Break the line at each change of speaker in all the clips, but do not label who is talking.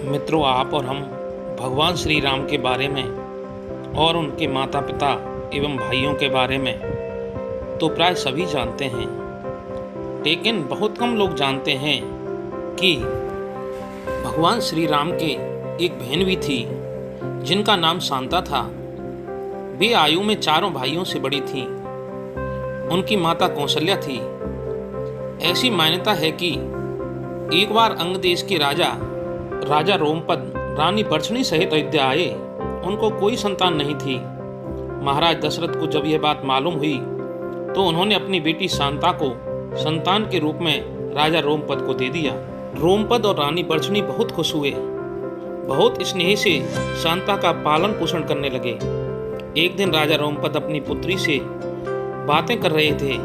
मित्रों, आप और हम भगवान श्री राम के बारे में और उनके माता पिता एवं भाइयों के बारे में तो प्राय सभी जानते हैं, लेकिन बहुत कम लोग जानते हैं कि भगवान श्री राम के एक बहन भी थी जिनका नाम शांता था। वे आयु में चारों भाइयों से बड़ी थी। उनकी माता कौशल्या थी। ऐसी मान्यता है कि एक बार अंग देश के राजा रोमपद रानी बर्छणी सहित अयोध्या आए। उनको कोई संतान नहीं थी। महाराज दशरथ को जब यह बात मालूम हुई तो उन्होंने अपनी बेटी शांता को संतान के रूप में राजा रोमपद को दे दिया। रोमपद और रानी बर्छणी बहुत खुश हुए। बहुत स्नेह से शांता का पालन पोषण करने लगे। एक दिन राजा रोमपद अपनी पुत्री से बातें कर रहे थे।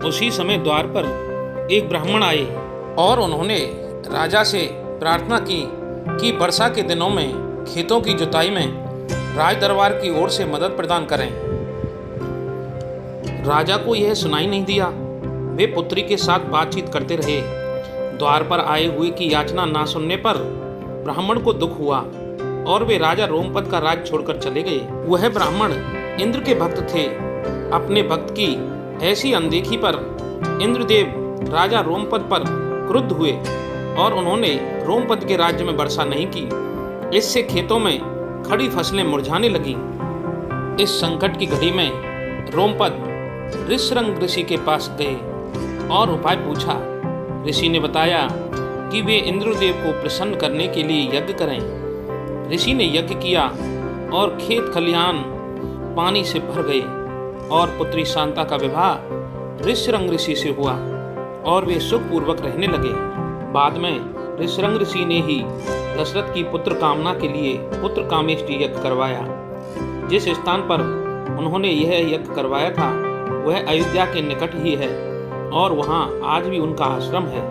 उसी समय द्वार पर एक ब्राह्मण आए और उन्होंने राजा से प्रार्थना की कि वर्षा के दिनों में खेतों की जुताई में राज दरबार की ओर से मदद प्रदान करें। राजा को यह सुनाई नहीं दिया। वे पुत्री के साथ बातचीत करते रहे। द्वार पर आए हुए की याचना ना सुनने पर ब्राह्मण को दुख हुआ और वे राजा रोमपद का राज छोड़कर चले गए। वह ब्राह्मण इंद्र के भक्त थे। अपने भक्त की ऐसी अनदेखी पर इंद्रदेव राजा रोमपद पर क्रुद्ध हुए और उन्होंने रोमपद के राज्य में वर्षा नहीं की। इससे खेतों में खड़ी फसलें मुरझाने लगीं। इस संकट की घड़ी में रोमपद ऋष्यशृंग ऋषि के पास गए और उपाय पूछा। ऋषि ने बताया कि वे इंद्रदेव को प्रसन्न करने के लिए यज्ञ करें। ऋषि ने यज्ञ किया और खेत खलिहान पानी से भर गए और पुत्री शांता का विवाह ऋष्यशृंग ऋषि से हुआ और वे सुखपूर्वक रहने लगे। बाद में ऋष्यशृंग ऋषि ने ही दशरथ की पुत्र कामना के लिए पुत्र कामेष्टि यज्ञ करवाया। जिस स्थान पर उन्होंने यह यज्ञ करवाया था वह अयोध्या के निकट ही है और वहाँ आज भी उनका आश्रम है।